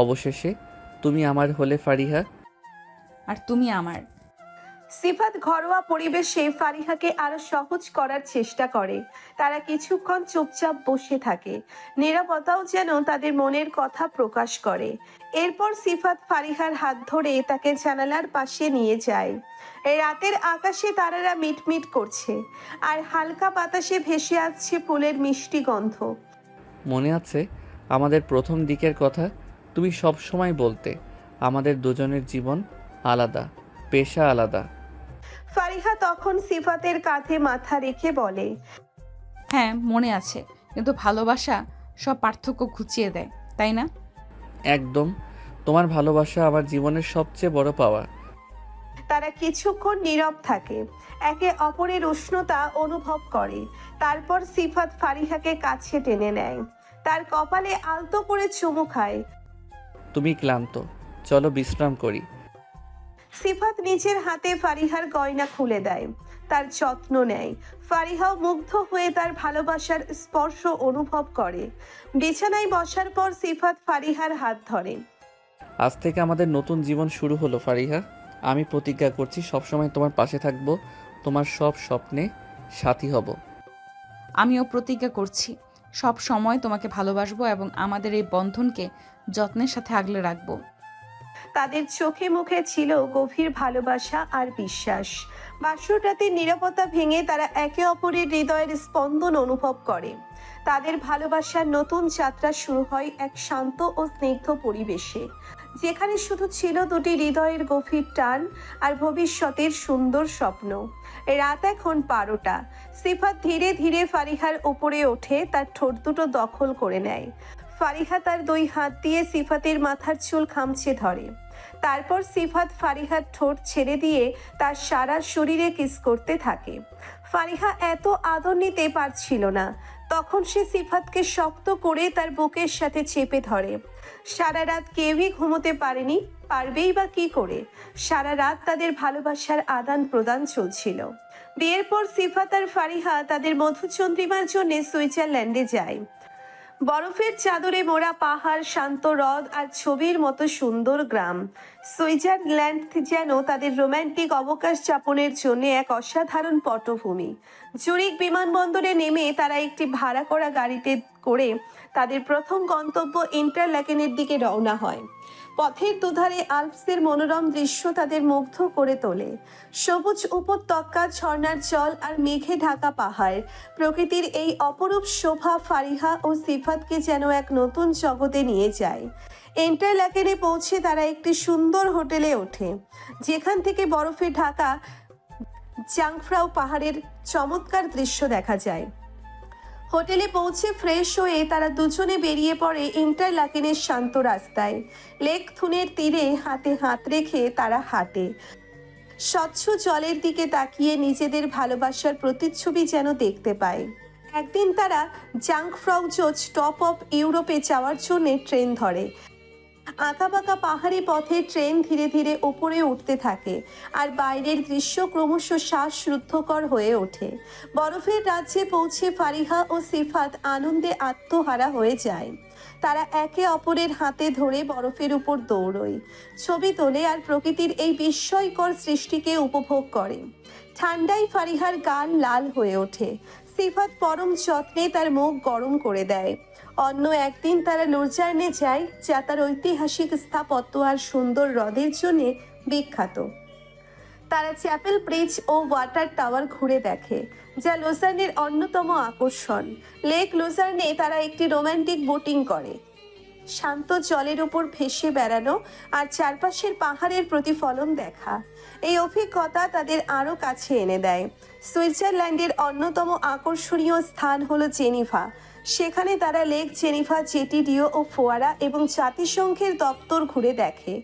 অবশেষে তুমি আমার হলে ফারিহা। আর তুমি আমার। সিফাত ঘরোয়া পরিবেশে ফারিহাকে আরো সহজ করার চেষ্টা করে। তারা কিছুক্ষণ চুপচাপ বসে থাকে, নীরবতাও যেন তাদের মনের কথা প্রকাশ করে। এরপর সিফাত ফারিহার হাত ধরে তাকে জানালার পাশে নিয়ে যায়। এই রাতের আকাশে তারারা মিটমিট করছে, আর হালকা বাতাসে ভেসে আসছে ফুলের মিষ্টি গন্ধ। মনে আছে আমাদের প্রথম দিকের কথা? তুমি সব সময় বলতে আমাদের দুজনের জীবন আলাদা, পেশা আলাদা। ফারিহা তখন সিফাতের কাঁধে মাথা রেখে বলে, হ্যাঁ মনে আছে, কিন্তু ভালোবাসা সব পার্থক্য ঘুচিয়ে দেয়, তাই না? একদম। তোমার ভালোবাসা আমার জীবনের সবচেয়ে বড় পাওয়া। তারা কিছুক্ষণ নীরব থাকে, একে অপরের উষ্ণতা অনুভব করে। তারপর সিফাত ফারিহাকে কাছে টেনে নেয়, তার কপালে আলতো করে চুমু খায়। তুমি ক্লান্ত, চলো বিশ্রাম করি। সিফাত নিজের হাতে ফারিহার গয়না খুলে দেয়, তার যত্ন নেয়। ফারিহাও মুগ্ধ হয়ে তার ভালোবাসার স্পর্শ অনুভব করে। বিছানায় বসার পর সিফাত ফারিহার হাত ধরে। আজ থেকে আমাদের নতুন জীবন শুরু হলো ফারিহা। আমি প্রতিজ্ঞা করছি সবসময় তোমার পাশে থাকবো, তোমার সব স্বপ্নে সাথী হব। আমিও প্রতিজ্ঞা করছি সব সময় তোমাকে ভালোবাসবো এবং আমাদের এই বন্ধনকে যত্নের সাথে আগলে রাখবো। তাদের চোখে মুখে ছিল গভীর ভালোবাসা আর বিশ্বাস। বাসর রাতের নীরবতা ভেঙে তারা একে অপরের হৃদয়ের স্পন্দন অনুভব করে। তাদের ভালোবাসার নতুন যাত্রা শুরু হয় এক শান্ত ও স্নিগ্ধ পরিবেশে, যেখানে শুধু ছিল দুটি হৃদয়ের গভীর টান আর ভবিষ্যতের সুন্দর স্বপ্ন। রাত এখন 12টা। সিফাত ধীরে ধীরে ফারিহার উপরে ওঠে, তার ঠোঁট দুটো দখল করে নেয়। ফারিহা তার দুই হাত দিয়ে সিফাতের মাথার চুল খামচে ধরে। তারপর সিফাত ফারিহার ঠোঁট ছেড়ে দিয়ে তার সারা শরীরে কিস করতে থাকে। ফারিহা এত আদর নিতে পারছিল না, তখন সে সিফাতকে শক্ত করে তার বুকের সাথে চেপে ধরে। সারা রাত কেউই ঘুমোতে পারেনি, পারবেই বা কি করে? সারা রাত তাদের ভালোবাসার আদান প্রদান চলছিল। বিয়ের পর সিফাত আর ফারিহা তাদের মধুচন্দ্রিমার জন্য সুইজারল্যান্ডে যায়। বরফের চাদরে মোড়া পাহাড়, শান্ত হ্রদ আর ছবির মতো সুন্দর গ্রাম। সুইজারল্যান্ড যেন তাদের রোমান্টিক অবকাশ যাপনের জন্য এক অসাধারণ পটভূমি। জুরিক বিমানবন্দরে নেমে তারা একটি ভাড়া করা গাড়িতে করে তাদের প্রথম গন্তব্য ইন্টারল্যাকেনের দিকে রওনা হয়। পথের দুধারে আল্পসের মনোরম দৃশ্য তাদের মুগ্ধ করে তোলে। সবুজ উপত্যকা, ঝর্ণার জল আর মেঘে ঢাকা পাহাড়, প্রকৃতির এই অপরূপ শোভা ফারিহা ও সিফাতকে যেন এক নতুন জগতে নিয়ে যায়। ইন্টারল্যাকেনে পৌঁছে তারা একটি সুন্দর হোটেলে ওঠে, যেখান থেকে বরফে ঢাকা জাংফ্রাউ পাহাড়ের চমৎকার দৃশ্য দেখা যায়। হোটেলে পৌঁছে ফ্রেশ হয়ে তারা দুজনে বেরিয়ে পড়ে ইন্টারলাকেনের শান্ত রাস্তায়। লেক থুনের তীরে হাতে হাত রেখে তারা হাঁটে, স্বচ্ছ জলের দিকে তাকিয়ে নিজেদের ভালোবাসার প্রতিচ্ছবি যেন দেখতে পায়। একদিন তারা জাংফ্রাউজোজ টপ অফ ইউরোপে যাওয়ার জন্য ট্রেন ধরে। আঁকাবাঁকা পাহাড়ি পথে ট্রেন ধীরে ধীরে উপরে উঠতে থাকে, আর বাইরের দৃশ্য ক্রমশ শ্বাসরুদ্ধকর হয়ে ওঠে। বরফের রাজ্যে পৌঁছে ফারিহা ও সিফাত আনন্দে আত্মহারা হয়ে যায়। তারা একে অপরের হাতে ধরে বরফের উপর দৌড়য়, ছবি তোলে আর প্রকৃতির এই বিস্ময়কর সৃষ্টিকে উপভোগ করে। ঠান্ডায় ফারিহার গাল লাল হয়ে ওঠে, সিফাত পরম যত্নে তার মুখ গরম করে দেয়। অন্য একদিন তারা লুরজার্নে যায়, যা তার ঐতিহাসিক স্থাপত্য আর সুন্দর হ্রদের জন্য বিখ্যাত। তারা চ্যাপেল ব্রিজ ও ওয়াটার টাওয়ার ঘুরে দেখে, যা লুজার্নের অন্যতম আকর্ষণ। লেক লুজার্নে তারা একটি রোমান্টিক বোটিং করে, শান্ত জলের উপর ভেসে বেড়ানো আর চারপাশের পাহাড়ের প্রতিফলন দেখা। এই অভিজ্ঞতা তাদের আরও কাছে এনে দেয়। সুইজারল্যান্ডের অন্যতম আকর্ষণীয় স্থান হলো জেনিভা। সেখানে তারা লেক জেনিভা, জেটিডিও ও ফোয়ারা এবং জাতিসংঘের দপ্তর ঘুরে দেখে।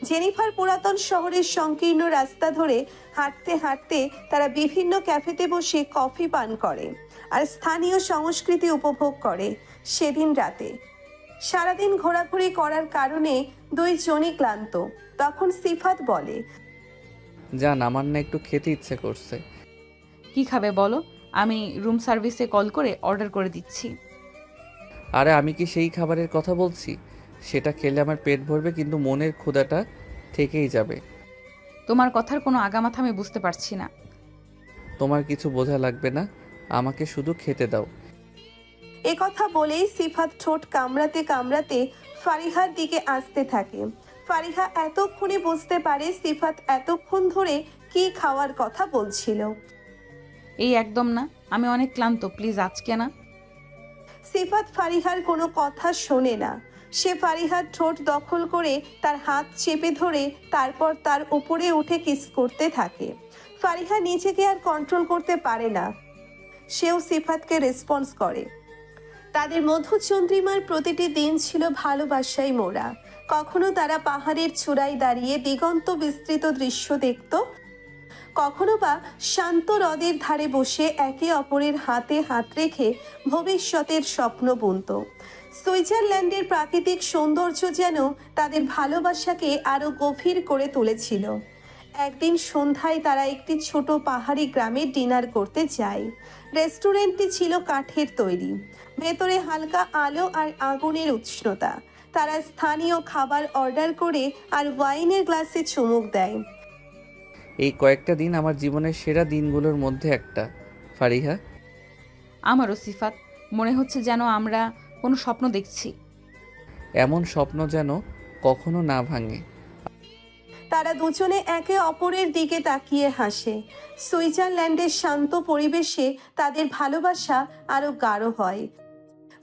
জেনিভার পুরাতন শহরের সংকীর্ণ রাস্তা ধরে হাঁটতে হাঁটতে তারা বিভিন্ন ক্যাফেতে বসে কফি পান করে আর স্থানীয় সংস্কৃতি উপভোগ করে। সেদিন রাতে সারাদিন ঘোরাঘুরি করার কারণে দুইজনই ক্লান্ত। তখন সিফাত বলে, জান, আমার না একটু খেতে ইচ্ছে করছে। কি খাবে বলো, আমি রুম সার্ভিসে কল করে অর্ডার করে দিচ্ছি। আরে আমি কি সেই খাবারের কথা বলছি সেটা খেলে আমার পেট ভরবে, কিন্তু মনের ক্ষুধাটা থেকেই যাবে। তোমার কথার কোনো আগামাথা আমি বুঝতে পারছি না। তোমার কিছু বোঝা লাগবে না, আমাকে শুধু খেতে দাও। এ কথা বলেই সিফাত ঠোঁট কামড়াতে কামড়াতে ফারিহার দিকে আসতে থাকে। ফারিহা এতক্ষণে বুঝতে পারে সিফাত এতক্ষণ ধরে কি খাওয়ার কথা বলছিল। এই একদম না, আমি অনেক ক্লান্ত, প্লিজ আজকে না। সিফাত ফারিহার কোনো কথা শোনে না। সে ফারিহার ঠোঁট দখল করে তার হাত চেপে ধরে তারপর তার উপরে উঠে কিস করতে থাকে। ফারিহা নিজেকে আর কন্ট্রোল করতে পারে না, সেও সিফাতকে রেসপন্স করে। তাদের মধুচন্দ্রিমার প্রতিটি দিন ছিল ভালোবাসায় মোড়া। কখনো তারা পাহাড়ের চূড়ায় দাঁড়িয়ে দিগন্ত বিস্তৃত দৃশ্য দেখত, কখনো বা শান্ত হ্রদের ধারে বসে একে অপরের হাতে হাত রেখে ভবিষ্যতের স্বপ্ন বুনত। সুইজারল্যান্ডের প্রাকৃতিক সৌন্দর্য যেন তাদের ভালোবাসাকে আরো গভীর করে তুলেছিল। একদিন সন্ধ্যায় তারা একটি ছোট পাহাড়ি গ্রামে ডিনার করতে যায়। রেস্টুরেন্টটি ছিল কাঠের তৈরি, ভেতরে হালকা আলো আর আগুনের উষ্ণতা। তারা স্থানীয় খাবার অর্ডার করে আর ওয়াইনের গ্লাসে চুমুক দেয়। এই কয়েকটা দিন আমার জীবনের সেরা দিনগুলোর মধ্যে একটা, ফারিহা। আমারও সিফাত, মনে হচ্ছে যেন আমরা কোনো স্বপ্ন দেখছি। এমন স্বপ্ন যেন কখনো না ভাঙে। তারা দুজনে একে অপরের দিকে তাকিয়ে হাসে। সুইজারল্যান্ডের শান্ত পরিবেশে তাদের ভালোবাসা আরো গাঢ় হয়।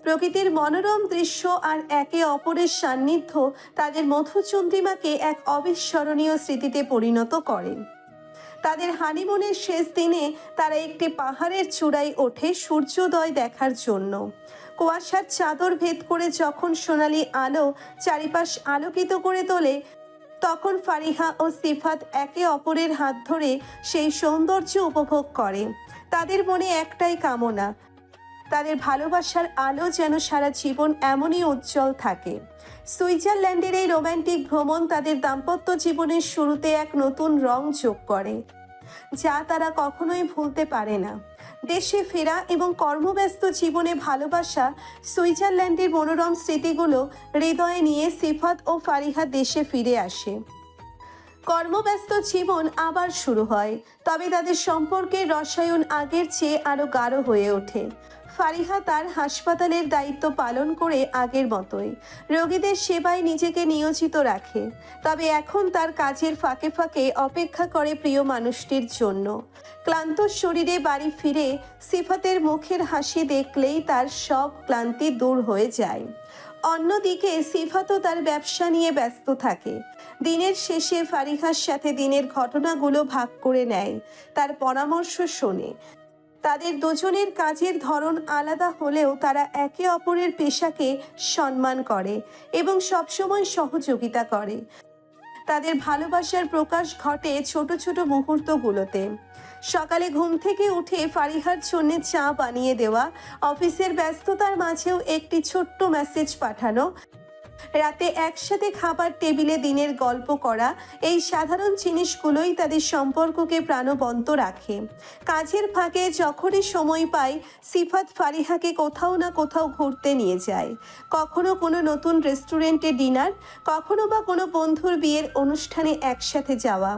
প্রকৃতির মনোরম দৃশ্য আর একে অপরের সান্নিধ্য তাদের মধুচন্দ্রিমাকে এক অবিস্মরণীয় স্মৃতিতে পরিণত করে। তাদের হানিমুনের শেষ দিনে তারা একটি পাহাড়ের চূড়ায় ওঠে সূর্যোদয় দেখার জন্য। কুয়াশার চাদর ভেদ করে যখন সোনালি আলো চারিপাশ আলোকিত করে তোলে, তখন ফারিহা ও সিফাত একে অপরের হাত ধরে সেই সৌন্দর্য উপভোগ করে। তাদের মনে একটাই কামনা, তাদের ভালোবাসার আলো যেন সারা জীবন এমনই উজ্জ্বল থাকে। সুইজারল্যান্ডের এই রোমান্টিক ভ্রমণ তাদের দাম্পত্য জীবনের শুরুতে এক নতুন রং যোগ করে, যা তারা কখনোই ভুলতে পারে না। দেশে ফেরা এবং কর্মব্যস্ত জীবনে ভালোবাসা, সুইজারল্যান্ডের মনোরম স্মৃতিগুলো হৃদয়ে নিয়ে সিফাত ও ফারিহা দেশে ফিরে আসে। কর্মব্যস্ত জীবন আবার শুরু হয়, তবে তাদের সম্পর্কের রসায়ন আগের চেয়ে আরো গাঢ় হয়ে ওঠে। ফারিহা তার হাসপাতালের দায়িত্ব পালন করে আগের মতোই রোগীদের সেবায় নিজেকে নিয়োজিত রাখে, তবে এখন তার কাজের ফাঁকে ফাঁকে অপেক্ষা করে প্রিয় মানুষটির জন্য। ক্লান্ত শরীরে বাড়ি ফিরে সিফাতের মুখের হাসি দেখলেই তার সব ক্লান্তি দূর হয়ে যায়। অন্যদিকে সিফাতও তার ব্যবসা নিয়ে ব্যস্ত থাকে। দিনের শেষে ফারিহার সাথে দিনের ঘটনাগুলো ভাগ করে নেয়, তার পরামর্শ শোনে। তাদের দুজনের কাজের ধরন আলাদা হলেও তারা একে অপরের পেশাকে সম্মান করে এবং সবসময় সহযোগিতা করে। তাদের ভালোবাসার প্রকাশ ঘটে ছোট ছোট মুহূর্তগুলোতে। সকালে ঘুম থেকে উঠে ফারিহার জন্য চা বানিয়ে দেওয়া, অফিসের ব্যস্ততার মাঝেও একটি ছোট্ট মেসেজ পাঠানো, রাতে একসাথে খাবার টেবিলে দিনের গল্প করা, এই সাধারণ জিনিসগুলোই তাদের সম্পর্ককে প্রাণবন্ত রাখে। কাজের ফাঁকে যখনই সময় পায় সিফাত ফারিহাকে কোথাও না কোথাও ঘুরতে নিয়ে যায়। কখনো কোনো নতুন রেস্টুরেন্টে ডিনার, কখনো বা কোনো বন্ধুর বিয়ের অনুষ্ঠানে একসাথে যাওয়া।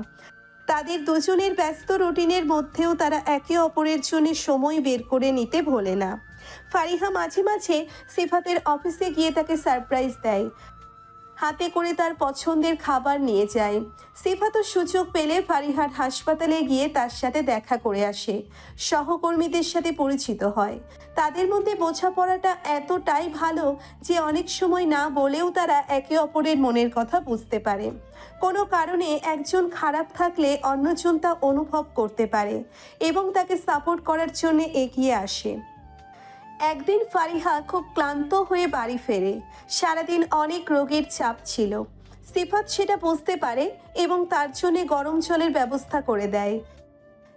তাদের দুজনের ব্যস্ত রুটিনের মধ্যেও তারা একে অপরের জন্য সময় বের করে নিতে ভোলে না। ফারিহা মাঝে মাঝে সিফাতের অফিসে গিয়ে তাকে সারপ্রাইজ দেয়, হাতে করে তার পছন্দের খাবার নিয়ে যায়। সিফাতও সুযোগ পেলে ফারিহার হাসপাতালে গিয়ে তার সাথে দেখা করে আসে, সহকর্মীদের সাথে পরিচিত হয়। তাদের মধ্যে বোঝাপড়াটা এতটাই ভালো যে অনেক সময় না বলেও তারা একে অপরের মনের কথা বুঝতে পারে। কোনো কারণে একজন খারাপ থাকলে অন্যজন তা অনুভব করতে পারে এবং তাকে সাপোর্ট করার জন্য এগিয়ে আসে। একদিন ফারিহা খুব ক্লান্ত হয়ে বাড়ি ফেরে। সারাদিন অনেক রোগের চাপ ছিল। সিফাত সেটা বুঝতে পারে এবং তার জন্য গরম জলের ব্যবস্থা করে দেয়,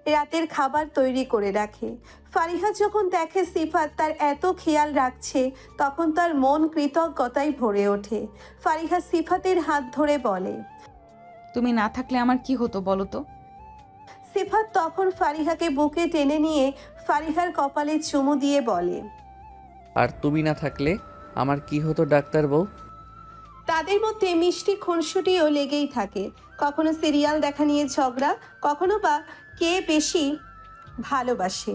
রাতের খাবার তৈরি করে রাখে। ফারিহা যখন দেখে সিফাত তার এত খেয়াল রাখছে, তখন তার মন কৃতজ্ঞতায় ভরে ওঠে। ফারিহা সিফাতের হাত ধরে বলে, তুমি না থাকলে আমার কি হতো বলো তো? সিফাত তখন ফারিহাকে বুকে টেনে নিয়ে ফারিহার কপালে চুমু দিয়ে বলে, আর তুমি না থাকলে আমার কি হতো ডাক্তার বউ? তাদের মধ্যে মিষ্টি খুনসুটিও লেগেই থাকে। কখনো সিরিয়াল দেখা নিয়ে ঝগড়া, কখনো বা কে বেশি ভালোবাসে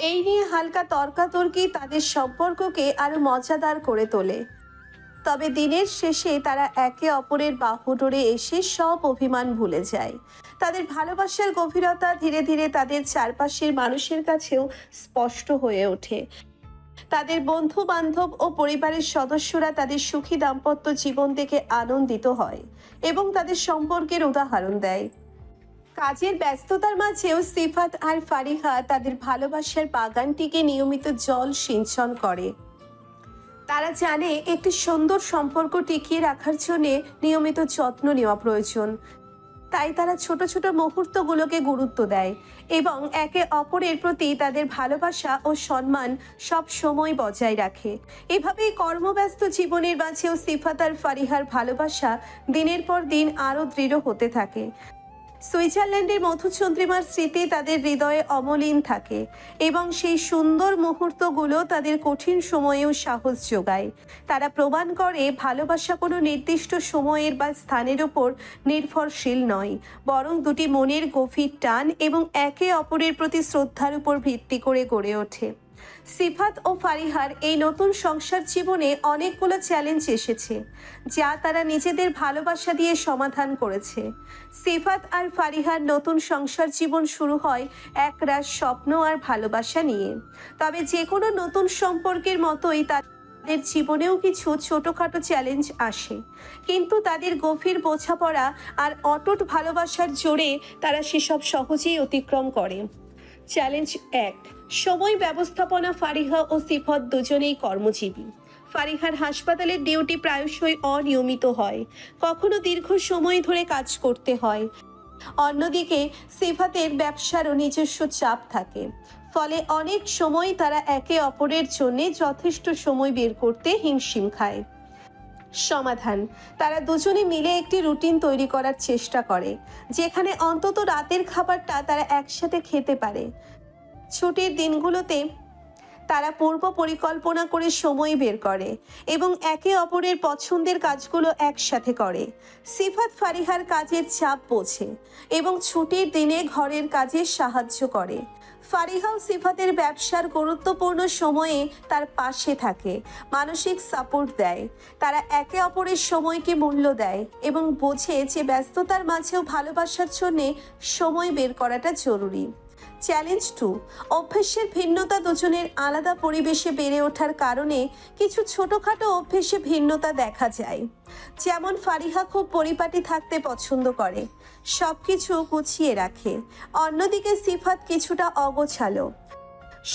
এই নিয়ে হালকা তর্কাতর্কি তাদের সম্পর্ককে আরো মজাদার করে তোলে। তবে দিনের শেষে তারা একে অপরের বাহু ধরে এসে সব অভিমান ভুলে যায়। তাদের ভালোবাসার গভীরতা ধীরে ধীরে তাদের চারপাশের মানুষের কাছেও স্পষ্ট হয়ে ওঠে। তাদের বন্ধু বান্ধব ও পরিবারের সদস্যরা তাদের সুখী দাম্পত্য জীবন দেখে আনন্দিত হয় এবং তাদের সম্পর্কের উদাহরণ দেয়। কাজের ব্যস্ততার মাঝেও সিফাত আর ফারিহা তাদের ভালোবাসার বাগানটিকে নিয়মিত জল সিঞ্চন করে। তারা জানে একটি সুন্দর সম্পর্ক টিকিয়ে রাখার জন্য নিয়মিত যত্ন নেওয়া প্রয়োজন। তাই তারা ছোট ছোট মুহূর্তগুলোকে গুরুত্ব দেয় এবং একে অপরের প্রতি তাদের ভালোবাসা ও সম্মান সব সময় বজায় রাখে। এভাবেই কর্মব্যস্ত জীবনের মাঝেও সিফাত আর ফারিহার ভালোবাসা দিনের পর দিন আরও দৃঢ় হতে থাকে। সুইজারল্যান্ডের মধুচন্দ্রিমার স্মৃতি তাদের হৃদয়ে অমলিন থাকে এবং সেই সুন্দর মুহূর্তগুলো তাদের কঠিন সময়েও সাহস যোগায়। তারা প্রমাণ করে ভালোবাসা কোনো নির্দিষ্ট সময়ের বা স্থানের উপর নির্ভরশীল নয়, বরং দুটি মনের গভীর টান এবং একে অপরের প্রতি শ্রদ্ধার উপর ভিত্তি করে গড়ে ওঠে। সিফাত ও ফারিহার এই নতুন সংসার জীবনে অনেকগুলো চ্যালেঞ্জ এসেছে, যা তারা নিজেদের ভালোবাসা দিয়ে সমাধান করেছে। সিফাত আর ফারিহার নতুন সংসার জীবন শুরু হয় একরাশ স্বপ্ন আর ভালোবাসা নিয়ে। তবে যে কোনো নতুন সম্পর্কের মতোই তাদের জীবনেও কিছু ছোটখাটো চ্যালেঞ্জ আসে, কিন্তু তাদের গভীর বোঝাপড়া আর অটুট ভালোবাসার জোরে তারা সেসব সহজেই অতিক্রম করে। চ্যালেঞ্জ 1, সময় ব্যবস্থাপনা। ফারিহা ও সিফাত দুজনেই কর্মজীবী। ফারিহার হাসপাতালের ডিউটি প্রায়শই অনিয়মিত হয়, কখনো দীর্ঘ সময় ধরে কাজ করতে হয়। অন্যদিকে সিফাতের ব্যবসারও নিজস্ব চাপ থাকে, ফলে অনেক সময় তারা একে অপরের জন্য যথেষ্ট সময় বের করতে হিমশিম খায়। সমাধান: তারা দুজনে মিলে একটি রুটিন তৈরি করার চেষ্টা করে, যেখানে অন্তত রাতের খাবারটা তারা একসাথে খেতে পারে। ছুটির দিনগুলোতে তারা পূর্ব পরিকল্পনা করে সময় বের করে এবং একে অপরের পছন্দের কাজগুলো একসাথে করে। সিফাত ফারিহার কাজের চাপ বোঝে এবং ছুটির দিনে ঘরের কাজে সাহায্য করে। ফারিহাও সিফাতের ব্যবসার গুরুত্বপূর্ণ সময়ে তার পাশে থাকে, মানসিক সাপোর্ট দেয়। তারা একে অপরের সময়কে মূল্য দেয় এবং বোঝে যে ব্যস্ততার মাঝেও ভালোবাসার জন্য সময় বের করাটা জরুরি। চ্যালেঞ্জ 2, অভ্যেসের ভিন্নতা। দুজনের আলাদা পরিবেশে বেড়ে ওঠার কারণে কিছু ছোটখাটো অভ্যেসে ভিন্নতা দেখা যায়। যেমন ফারিহা খুব পরিপাটি থাকতে পছন্দ করে, সবকিছু গুছিয়ে রাখে। অন্যদিকে সিফাত কিছুটা অগোছালো।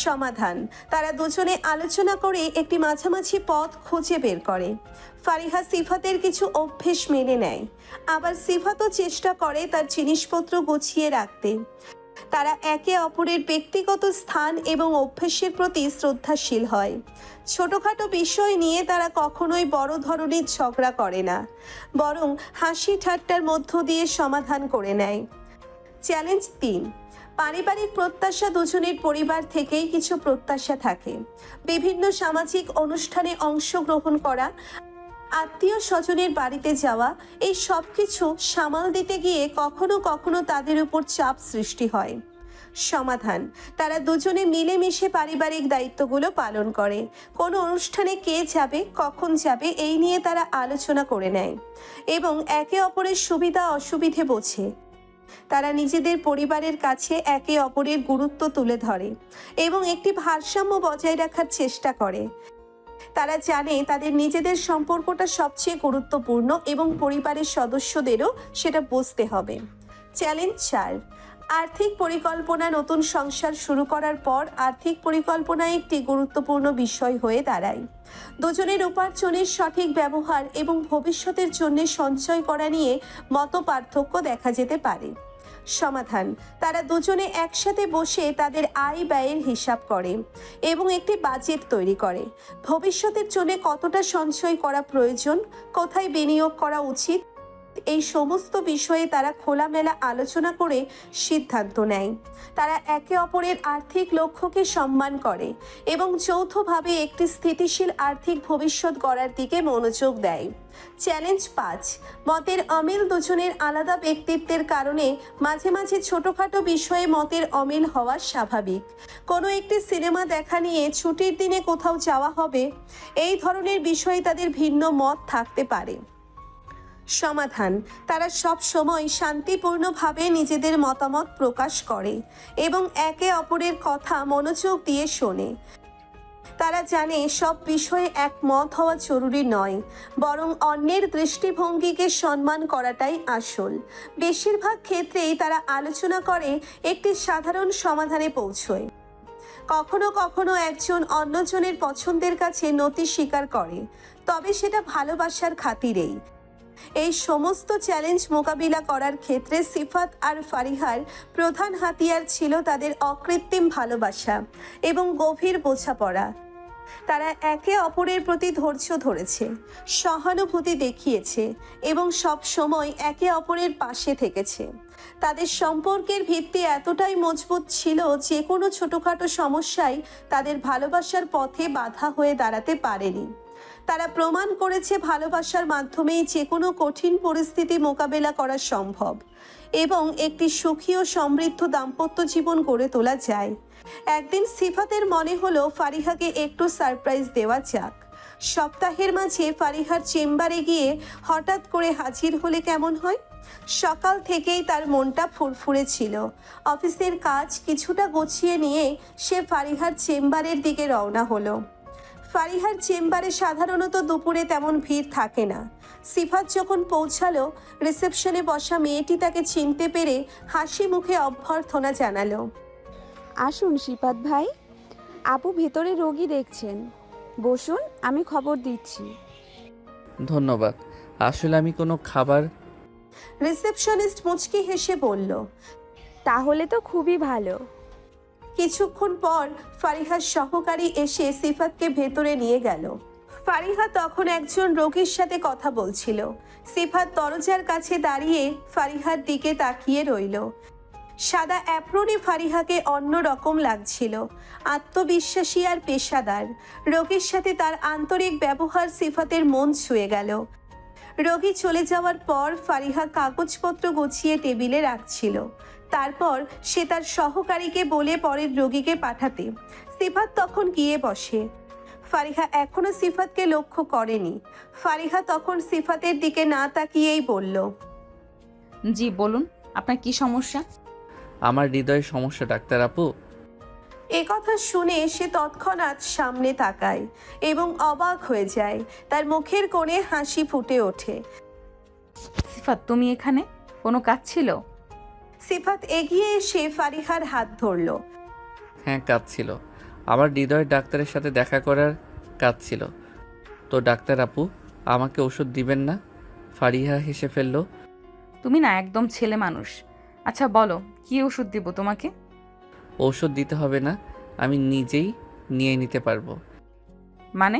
সমাধান: তারা দুজনে আলোচনা করে একটি মাঝামাঝি পথ খুঁজে বের করে। ফারিহা সিফাতের কিছু অভ্যেস মেনে নেয়, আবার সিফাতও চেষ্টা করে তার জিনিসপত্র গুছিয়ে রাখতে। তারা একে অপরের ব্যক্তিগত স্থান এবং অভ্যেসের প্রতি শ্রদ্ধাশীল হয়। ছোটখাটো বিষয় নিয়ে তারা কখনোই বড় ধরনের ঝগড়া করে না, বরং হাসি ঠাট্টার মধ্য দিয়ে সমাধান করে নেয়। চ্যালেঞ্জ 3, পারিবারিক প্রত্যাশা। দুজনের পরিবার থেকেই কিছু প্রত্যাশা থাকে। বিভিন্ন সামাজিক অনুষ্ঠানে অংশগ্রহণ করা, আত্মীয় স্বজনের বাড়িতে যাওয়া, এই সব কিছু সামাল দিতে গিয়ে কখনো কখনো তাদের উপর চাপ সৃষ্টি হয়। সমাধান: তারা দুজনে মিলেমিশে পারিবারিক দায়িত্বগুলো পালন করে। কোনো অনুষ্ঠানে কে যাবে, কখন যাবে, এই নিয়ে তারা আলোচনা করে নেয় এবং একে অপরের সুবিধা অসুবিধে বোঝে। তারা নিজেদের পরিবারের কাছে একে অপরের গুরুত্ব তুলে ধরে এবং একটি ভারসাম্য বজায় রাখার চেষ্টা করে। তারা জানে তাদের নিজেদের সম্পর্কটা সবচেয়ে গুরুত্বপূর্ণ এবং পরিবারের সদস্যদেরও সেটা বুঝতে হবে। চ্যালেঞ্জ 4, আর্থিক পরিকল্পনা। নতুন সংসার শুরু করার পর আর্থিক পরিকল্পনা একটি গুরুত্বপূর্ণ বিষয় হয়ে দাঁড়ায়। দুজনের উপার্জনের সঠিক ব্যবহার এবং ভবিষ্যতের জন্য সঞ্চয় করা নিয়ে মতপার্থক্য দেখা যেতে পারে। সমাধান: তারা দুজনে একসাথে বসে তাদের আয় ব্যয়ের হিসাব করে এবং একটি বাজেট তৈরি করে। ভবিষ্যতের জন্য কতটা সঞ্চয় করা প্রয়োজন, কোথায় বিনিয়োগ করা উচিত, এই সমস্ত বিষয়ে তারা খোলামেলা আলোচনা করে সিদ্ধান্ত নেয়। তারা একে অপরের আর্থিক লক্ষ্যকে সম্মান করে এবং যৌথভাবে একটি স্থিতিশীল আর্থিক ভবিষ্যৎ গড়ার দিকে মনোযোগ দেয়। চ্যালেঞ্জ 5, মতের অমিল। দুজনের আলাদা ব্যক্তিত্বের কারণে মাঝে মাঝে ছোটখাটো বিষয়ে মতের অমিল হওয়া স্বাভাবিক। কোনো একটি সিনেমা দেখা নিয়ে ছুটির দিনে কোথাও যাওয়া হবে, এই ধরনের বিষয়ে তাদের ভিন্ন মত থাকতে পারে। সমাধান: তারা সব সময় শান্তিপূর্ণভাবে নিজেদের মতামত প্রকাশ করে এবং একে অপরের কথা মনোযোগ দিয়ে শোনে। তারা জানে সব বিষয়ে একমত হওয়া জরুরি নয়, বরং অন্যের দৃষ্টিভঙ্গিকে সম্মান করাটাই আসল। বেশিরভাগ ক্ষেত্রেই তারা আলোচনা করে একটি সাধারণ সমাধানে পৌঁছয়। কখনো কখনো একজন অন্যজনের পছন্দের কাছে নতি স্বীকার করে, তবে সেটা ভালোবাসার খাতিরেই। এই সমস্ত চ্যালেঞ্জ মোকাবিলা করার ক্ষেত্রে সিফাত আর ফারিহার প্রধান হাতিয়ার ছিল তাদের অকৃত্রিম ভালোবাসা এবং গভীর বোঝাপড়া। তারা একে অপরের প্রতি ধৈর্য ধরেছে, সহানুভূতি দেখিয়েছে এবং সব সময় একে অপরের পাশে থেকেছে। তাদের সম্পর্কের ভিত্তি এতটাই মজবুত ছিল যে কোনো ছোটখাটো সমস্যায় তাদের ভালোবাসার পথে বাধা হয়ে দাঁড়াতে পারেনি। তারা প্রমাণ করেছে ভালোবাসার মাধ্যমেই যে কোনো কঠিন পরিস্থিতি মোকাবেলা করা সম্ভব এবং একটি সুখী ও সমৃদ্ধ দাম্পত্য জীবন গড়ে তোলা যায়। একদিন সিফাতের মনে হলো ফারিহাকে একটু সারপ্রাইজ দেওয়া যাক। সপ্তাহের মাঝে ফারিহার চেম্বারে গিয়ে হঠাৎ করে হাজির হলে কেমন হয়? সকাল থেকেই তার মনটা ফুরফুরে ছিল। অফিসের কাজ কিছুটা গুছিয়ে নিয়ে সে ফারিহার চেম্বারের দিকে রওনা হলো। ফারিহার চেম্বারে সাধারণত দুপুরে তেমন ভিড় থাকে না। সিফাত যখন পৌঁছালো, রিসেপশনে বসা মেয়েটি তাকে চিনতে পেরে হাসি মুখে অভ্যর্থনা জানালো। আসুন সিফাত ভাই, আপু ভেতরে রোগী দেখছেন, বসুন, আমি খবর দিচ্ছি। ধন্যবাদ। আসলে আমি কোনো খাবার। রিসেপশনিস্ট মুচকি হেসে বলল। তাহলে তো খুবই ভালো। কিছুক্ষণ পর ফারিহার সহকারী এসে সিফাতকে ভেতরে নিয়ে গেল। ফারিহা তখন একজন রোগীর সাথে কথা বলছিল। সিফাত দরজার কাছে দাঁড়িয়ে ফারিহার দিকে তাকিয়ে রইল। সাদা অ্যাপ্রনে ফারিহাকে অন্য রকম লাগছিল, আত্মবিশ্বাসী আর পেশাদার। রোগীর সাথে তার আন্তরিক ব্যবহার সিফাতের মন ছুঁয়ে গেল। রোগী চলে যাওয়ার পর ফারিহা কাগজপত্র গুছিয়ে টেবিলে রাখছিল। তারপর সে তার সহকারীকে বলে পরের রোগীকে পাঠাতে। সিফাত তখন গিয়ে বসে। ফারিহা এখনো সিফাতকে লক্ষ্য করেনি। ফারিহা তখন সিফাতের দিকে না তাকিয়েই বলল, জি বলুন, আপনার কি সমস্যা? আমার হৃদয়ের সমস্যা ডাক্তার আপু। এ কথা শুনে সে তৎক্ষণাৎ সামনে তাকায় এবং অবাক হয়ে যায়। তার মুখের কোণে হাসি ফুটে ওঠে। সিফাত, তুমি এখানে? কোনো কাজ ছিল? সিফাত এগিয়ে এসে ফারিহার হাত ধরল। হ্যাঁ, কাজ ছিল। আমার হৃদয়ের ডাক্তারের সাথে দেখা করার কাজ ছিল। তো ডাক্তার আপু, আমাকে ওষুধ দিবেন না? ফারিহা হেসে ফেলল। তুমি না একদম ছেলে মানুষ। আচ্ছা বলো, কি ওষুধ দিব তোমাকে? ঔষধ দিতে হবে না, আমি নিজেই নিয়ে নিতে পারবো। মানে?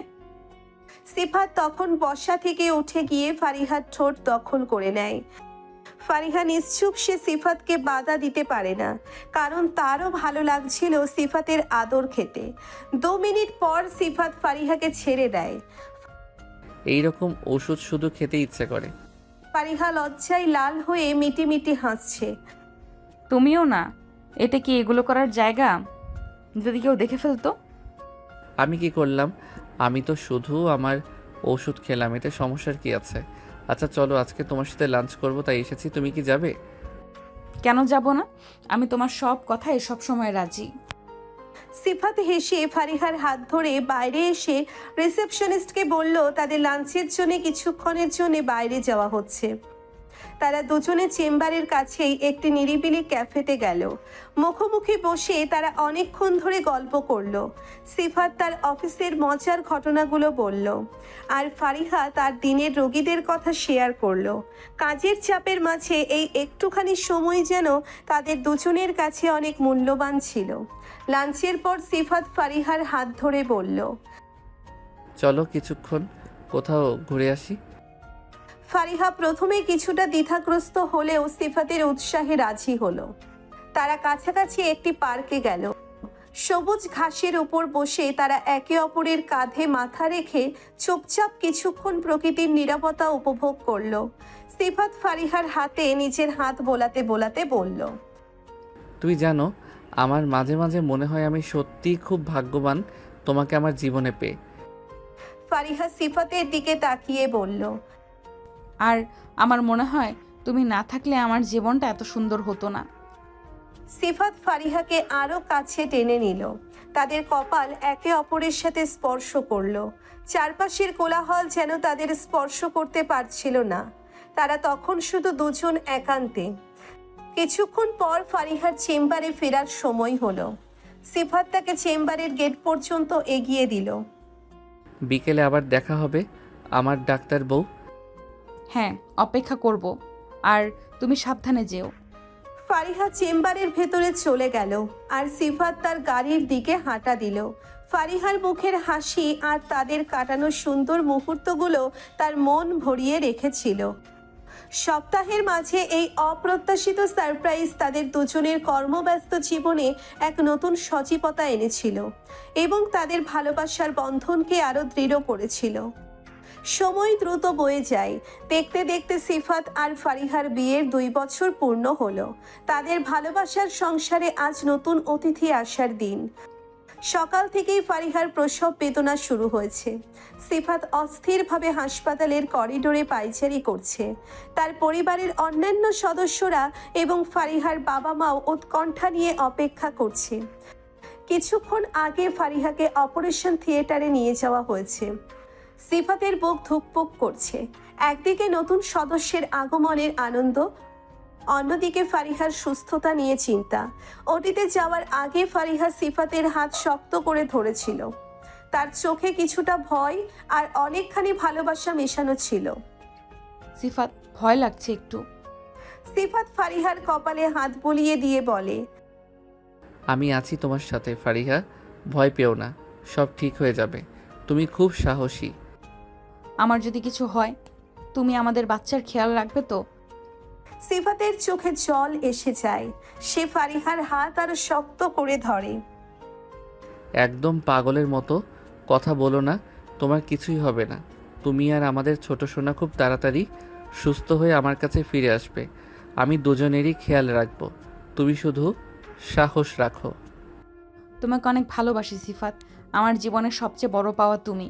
সিফাত তখন বসা থেকে উঠে গিয়ে ফারিহার ঠোঁট দখল করে নেয়। ফারিহা নিশ্চুপ, সে সিফাতকে বাধা দিতে পারে না, কারণ তারও ভালো লাগছিল সিফাতের আদর খেতে। 2 মিনিট পর সিফাত ফারিহাকে ছেড়ে দেয়। এইরকম ওষুধ শুধু খেতে ইচ্ছে করে। ফারিহা লজ্জায় লাল হয়ে মিটিমিটি হাসছে। তুমিও না? এটা কি এগুলো করার জায়গা? যদি কেউ দেখে ফেলতো? আমি কি করলাম? আমি তো শুধু আমার ওষুধ খেলাম, এতে সমস্যার কি আছে? আচ্ছা চলো, আজকে তোমার সাথে লাঞ্চ করবো তাই এসেছি। তুমি কি যাবে? কেন যাব না? আমি তোমার সব কথায় সব সময় রাজি। সিফাত হেসে ফারিহার হাত ধরে বাইরে এসে রিসেপশনিস্টকে বলল তাদের লাঞ্চের জন্য কিছুক্ষণের জন্য বাইরে যাওয়া হচ্ছে। তারা দুজনে চেম্বারের কাছেই একটি নিরিবিলি ক্যাফেতে গেল। মুখোমুখি বসে তারা অনেকক্ষণ ধরে গল্প করলো। সিফাত তার অফিসের মজার ঘটনাগুলো বলল, আর ফারিহা তার দিনের রোগীদের কথা শেয়ার করলো। কাজের চাপের মাঝে এই একটুখানি সময় যেন তাদের দুজনের কাছে অনেক মূল্যবান ছিল। লাঞ্চের পর সিফাত ফারিহার হাত ধরে বলল, চলো কিছুক্ষণ কোথাও ঘুরে আসি। ফারিহা প্রথমে কিছুটা দ্বিধাগ্রস্ত হলেও সিফাতের উৎসাহে রাজি হলো। তারা কাছাকাছি একটি পার্কে গেল। সবুজ ঘাসের উপর বসে তারা একে অপরের কাঁধে মাথা রেখে চুপচাপ কিছুক্ষণ প্রকৃতির নীরবতা উপভোগ করলো। সিফাত ফারিহার হাতে নিজের হাত বোলাতে বোলাতে বলল, তুই জানো, আমার মাঝে মাঝে মনে হয় আমি সত্যিই খুব ভাগ্যবান তোমাকে আমার জীবনে পেয়ে। ফারিহা সিফাতের দিকে তাকিয়ে বলল, আর আমার মনে হয় তুমি না থাকলে আমার জীবনটা এত সুন্দর হতো না। সিফাত ফারিহাকে আরো কাছে টেনে নিল। তাদের কপাল একে অপরের সাথে স্পর্শ করলো। চারপাশের কোলাহল যেন তাদের স্পর্শ করতে পারছিল না। তারা তখন শুধু দুজন একান্তে। কিছুক্ষণ পর ফারিহার চেম্বারে ফেরার সময় হলো। সিফাত তাকে চেম্বারের গেট পর্যন্ত এগিয়ে দিল। বিকেলে আবার দেখা হবে আমার ডাক্তার বউ। হ্যাঁ, অপেক্ষা করব। আর তুমি সাবধানে যেও। ফারিহা চেম্বারের ভেতরে চলে গেল আর সিফাত তার গাড়ির দিকে হাঁটা দিল। ফারিহার মুখের হাসি আর তাদের কাটানো সুন্দর মুহূর্তগুলো তার মন ভরিয়ে রেখেছিল। সপ্তাহের মাঝে এই অপ্রত্যাশিত সারপ্রাইজ তাদের দুজনের কর্মব্যস্ত জীবনে এক নতুন সজীবতা এনেছিল এবং তাদের ভালোবাসার বন্ধনকে আরো দৃঢ় করেছিল। সময় দ্রুত বয়ে যায়। দেখতে দেখতে সিফাত আর ফারিহার বিয়ের 2 বছর পূর্ণ হলো। তাদের ভালোবাসার সংসারে আজ নতুন অতিথি আসার দিন। সকাল থেকেই ফারিহার প্রসব বেদনা শুরু হয়েছে। সিফাত অস্থিরভাবে হাসপাতালের করিডোরে পায়চারি করছে। তার পরিবারের অন্যান্য সদস্যরা এবং ফারিহার বাবা মাও উৎকণ্ঠা নিয়ে অপেক্ষা করছে। কিছুক্ষণ আগে ফারিহাকে অপারেশন থিয়েটারে নিয়ে যাওয়া হয়েছে। সিফাতের বুক ধুকপুক করছে। একদিকে নতুন সদস্যের আগমনের আনন্দ, অন্যদিকে ফারিহার সুস্থতা নিয়ে চিন্তা। ওটিতে যাওয়ার আগে ফারিহা সিফাতের হাত শক্ত করে ধরেছিল। তার চোখে কিছুটা ভয় আর অনেকখানি ভালোবাসা মেশানো ছিল। সিফাত, ভয় লাগছে একটু। সিফাত ফারিহার কপালে হাত বুলিয়ে দিয়ে বলে, আমি আছি তোমার সাথে ফারিহা, ভয় পেও না, সব ঠিক হয়ে যাবে। তুমি খুব সাহসী। আমার যদি কিছু হয়, তুমি আমাদের বাচ্চার খেয়াল রাখবে তো? সিফাতের চোখে জল এসে যায়। সে ফারিহার হাত আরো শক্ত করে ধরে। একদম পাগলের মতো কথা বলো না, তোমার কিছুই হবে না। তুমি আর আমাদের ছোট সোনা খুব তাড়াতাড়ি সুস্থ হয়ে আমার কাছে ফিরে আসবে। আমি দুজনেরই খেয়াল রাখবো, তুমি শুধু সাহস রাখো। তোমাকে অনেক ভালোবাসি সিফাত, আমার জীবনের সবচেয়ে বড় পাওয়া তুমি।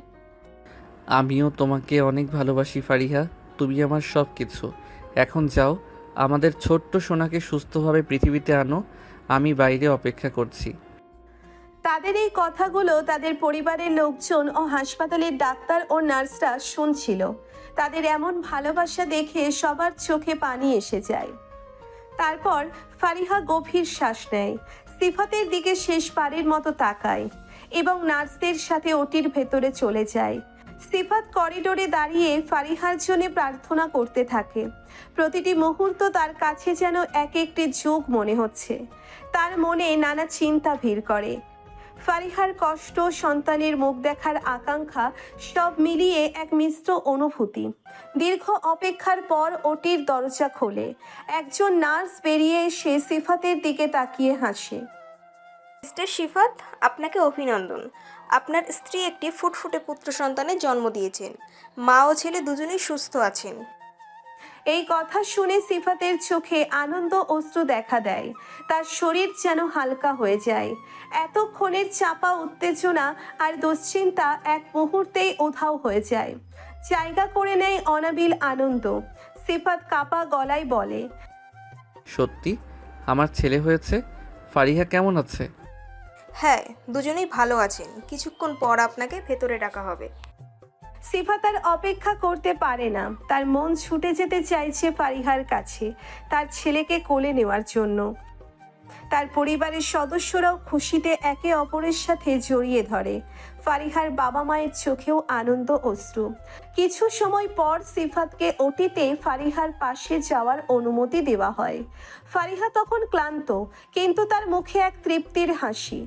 আমিও তোমাকে অনেক ভালোবাসি ফারিহা, তুমি আমার সব কিছু। এখন যাও, আমাদের ছোট্ট সোনাকে সুস্থভাবে পৃথিবীতে আনো। আমি বাইরে অপেক্ষা করছি। তাদের এই কথাগুলো তাদের পরিবারের লোকজন ও হাসপাতালের ডাক্তার ও নার্সরা শুনছিল। তাদের এমন ভালোবাসা দেখে সবার চোখে পানি এসে যায়। তারপর ফারিহা গভীর শ্বাস নেয়, সিফাতের দিকে শেষবারের মতো তাকায় এবং নার্সদের সাথে ওটির ভেতরে চলে যায়। সিফাত করিডোরে দাঁড়িয়ে ফারিহার জন্য প্রার্থনা করতে থাকে। প্রতিটি মুহূর্ত তার কাছে যেন এক একটি যুগ মনে হচ্ছে। তার মনে নানা চিন্তা ভিড় করে। ফারিহার কষ্ট, সন্তানের মুখ দেখার আকাঙ্ক্ষা, সব মিলিয়ে এক মিশ্র অনুভূতি। দীর্ঘ অপেক্ষার পর ওটির দরজা খোলে। একজন নার্স বেরিয়ে এসে সিফাতের দিকে তাকিয়ে হাসে। মিস্টার সিফাত, আপনাকে অভিনন্দন। আপনার স্ত্রী একটি ফুটফুটে পুত্র সন্তানের জন্ম দিয়েছেন। মা ও ছেলে দুজনেই সুস্থ আছেন। এই কথা শুনে সিফাতের চোখে আনন্দ অশ্রু দেখা দেয়। তার শরীর যেন হালকা হয়ে যায়। এতক্ষণের চাপা উত্তেজনা আর দুশ্চিন্তা এক মুহূর্তেই উধাও হয়ে যায়। জায়গা করে নেয় অনাবিল আনন্দ। সিফাত কাপা গলায় বলে, সত্যি আমার ছেলে হয়েছে? ফারিহা কেমন আছে? হ্যাঁ, দুজনেই ভালো আছেন। কিছুক্ষণ পর আপনাকে ভেতরে ডাকা হবে। সিফাত আর অপেক্ষা করতে পারে না। তার মন ছুটে যেতে চাইছে ফারিহার কাছে, তার ছেলেকে কোলে নেওয়ার জন্য। তার পরিবারের সদস্যরাও খুশিতে একে অপরের সাথে জড়িয়ে ধরে। ফারিহার বাবা মায়ের চোখেও আনন্দ অশ্রু। কিছু সময় পর সিফাতকে ওটিতে ফারিহার পাশে যাওয়ার অনুমতি দেওয়া হয়। ফারিহা তখন ক্লান্ত, কিন্তু তার মুখে এক তৃপ্তির হাসি।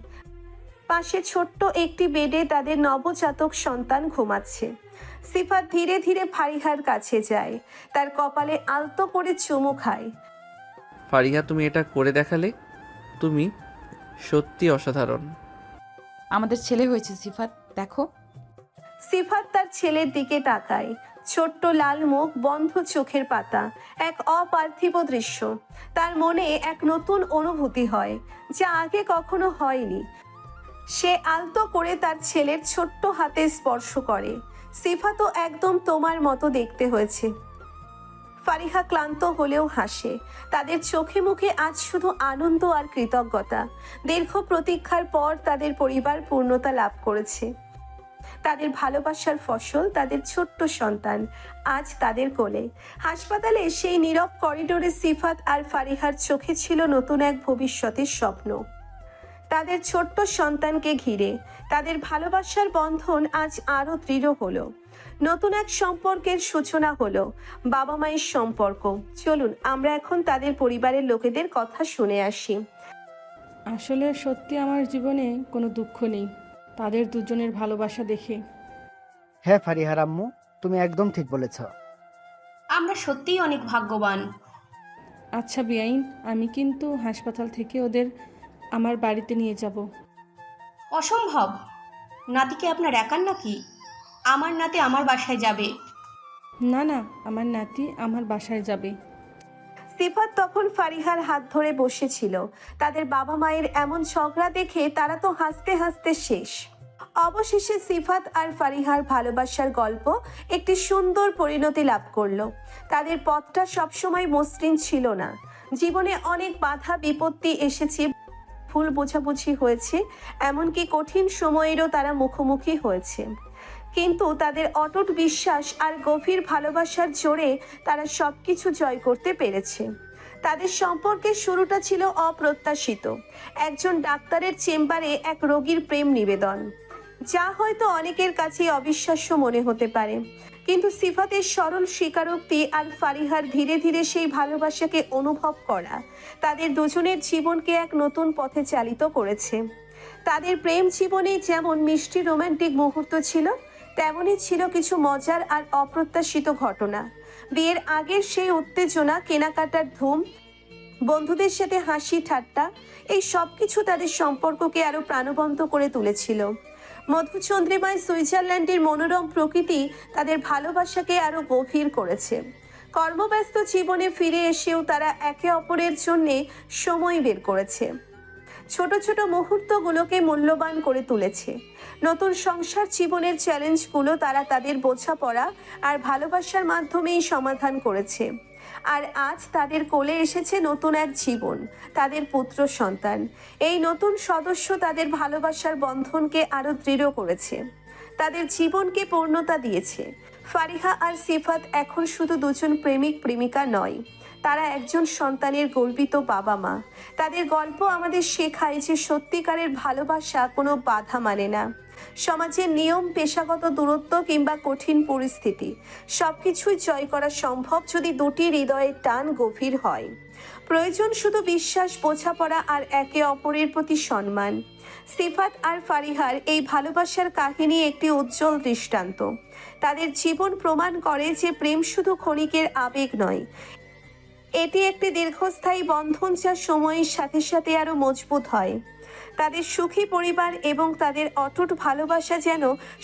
পাশে ছোট্ট একটি বেডে তাদের নবজাতক সন্তান ঘুমাচ্ছে। সিফাত ধীরে ধীরে ফারিহার কাছে যায়, তার কপালে আলতো করে চুমু খায়। ফারিহা, তুমি এটা করে দেখালে। তুমি সত্যি অসাধারণ। আমাদের ছেলে হয়েছে সিফাত, দেখো। সিফাত তার ছেলের দিকে তাকায়, ছোট্ট লাল মুখ, বন্ধ চোখের পাতা, এক অপার্থিব দৃশ্য। তার মনে এক নতুন অনুভূতি হয়, যা আগে কখনো হয়নি। সে আলতো করে তার ছেলের ছোট্ট হাতে স্পর্শ করে। সিফাতও একদম তোমার মতো দেখতে হয়েছে। ফারিহা ক্লান্ত হলেও হাসে। তাদের চোখে মুখে আজ শুধু আনন্দ আর কৃতজ্ঞতা। দীর্ঘ প্রতীক্ষার পর তাদের পরিবার পূর্ণতা লাভ করেছে। তাদের ভালোবাসার ফসল, তাদের ছোট্ট সন্তান আজ তাদের কোলে। হাসপাতালে সেই নীরব করিডোরে সিফাত আর ফারিহার চোখে ছিল নতুন এক ভবিষ্যতের স্বপ্ন। তাদের ছোট্ট সন্তানকে ঘিরে তাদের ভালোবাসার বন্ধন আজ আরো দৃঢ় হলো। নতুন এক সম্পর্কের সূচনা হলো, বাবা মায়ের সম্পর্ক। চলুন আমরা এখন তাদের পরিবারের লোকেদের কথা শুনে আসি। আসলে সত্যি আমার জীবনে কোনো দুঃখ নেই তাদের দুজনের ভালোবাসা দেখে। হ্যাঁ ফারিহার আম্মু, তুমি একদম ঠিক বলেছ। আমরা সত্যিই অনেক ভাগ্যবান। আচ্ছা বিয়াইন, আমি কিন্তু হাসপাতাল থেকে ওদের আমার বাড়িতে নিয়ে যাব। অসম্ভব। নাতিকে আপনার একার নাকি? আমার নাতি আমার বাসায় যাবে। না না, আমার নাতি আমার বাসায় যাবে। সিফাত তখন ফারিহার হাত ধরে বসেছিল। তাদের বাবা মায়ের এমন ঝগড়া দেখে তারা তো হাসতে হাসতে শেষ। অবশেষে সিফাত আর ফারিহার ভালোবাসার গল্প একটি সুন্দর পরিণতি লাভ করলো। তাদের পথটা সবসময় মসৃণ ছিল না। জীবনে অনেক বাধা বিপত্তি এসেছে, ভুল বোঝাবুঝি হয়েছে, এমনকি কঠিন সময়েরও তারা মুখোমুখি হয়েছে। কিন্তু তাদের অটুট বিশ্বাস আর গভীর ভালোবাসার জোরে তারা সবকিছু জয় করতে পেরেছে। তাদের সম্পর্কের শুরুটা ছিল অপ্রত্যাশিত, একজন ডাক্তারের চেম্বারে এক রোগীর প্রেম নিবেদন, যা হয়তো অনেকের কাছে অবিশ্বাস্য মনে হতে পারে। কিন্তু সিফাতের সরল স্বীকারোক্তি আর ফারিহার ধীরে ধীরে সেই ভালোবাসাকে অনুভব করা তাদের দুজনের জীবনকে এক নতুন পথে চালিত করেছে। তাদের প্রেম জীবনে যেমন মিষ্টি রোমান্টিক মুহূর্ত ছিল, তেমনই ছিল কিছু মজার আর অপ্রত্যাশিত ঘটনা। বিয়ের আগের সেই উত্তেজনা, কেনাকাটার ধুম, বন্ধুদের সাথে হাসি ঠাট্টা, এই সব কিছু তাদের সম্পর্ককে আরো প্রাণবন্ত করে তুলেছিল। মধুচন্দ্রিমায় সুইজারল্যান্ডের মনোরম প্রকৃতি তাদের ভালোবাসাকে আরো গভীর করেছে। কর্মব্যস্ত জীবনে ফিরে এসেও তারা একে অপরের জন্য সময় বের করেছে, ছোট ছোট মুহূর্তগুলোকে মূল্যবান করে তুলেছে। নতুন সংসার জীবনের চ্যালেঞ্জগুলো তারা তাদের বোঝাপড়া আর ভালোবাসার মাধ্যমেই সমাধান করেছে। আর আজ তাদের কোলে এসেছে নতুন এক জীবন, তাদের পুত্র সন্তান। এই নতুন সদস্য তাদের ভালোবাসার বন্ধনকে আরো দৃঢ় করেছে, তাদের জীবনকে পূর্ণতা দিয়েছে। ফারিহা আর সিফাত এখন শুধু দুজন প্রেমিক প্রেমিকা নয়, তারা একজন সন্তানের গর্বিত বাবা মা। তাদের গল্প আমাদের শেখায় যে সত্যিকারের ভালোবাসা কোনো বাধা মানে না। সমাজের নিয়ম, পেশাগত দূরত্ব কিংবা কঠিন পরিস্থিতি সবকিছুই জয় করা সম্ভব যদি দুটি হৃদয়ের টান গভীর হয়। প্রয়োজন শুধু বিশ্বাস, বোঝাপড়া আর একে অপরের প্রতি সম্মান। সিফাত আর ফারিহার এই ভালোবাসার কাহিনী একটি উজ্জ্বল দৃষ্টান্ত। তাদের জীবন প্রমাণ করে যে প্রেম শুধু ক্ষণিকের আবেগ নয়, এটি একটি দীর্ঘস্থায়ী বন্ধন যা সময়ের সাথে সাথে আরো মজবুত হয়। তাদের সুখী পরিবার এবং তাদের অটুট ভালোবাসা যেন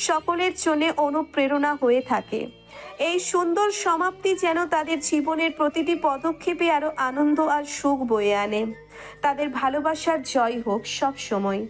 সকলের জন্য অনুপ্রেরণা হয়ে থাকে। এই সুন্দর সমাপ্তি যেন তাদের জীবনের প্রতিটি পদক্ষেপে আরো আনন্দ আর সুখ বয়ে আনে। তাদের ভালোবাসার জয় হোক সব সময়।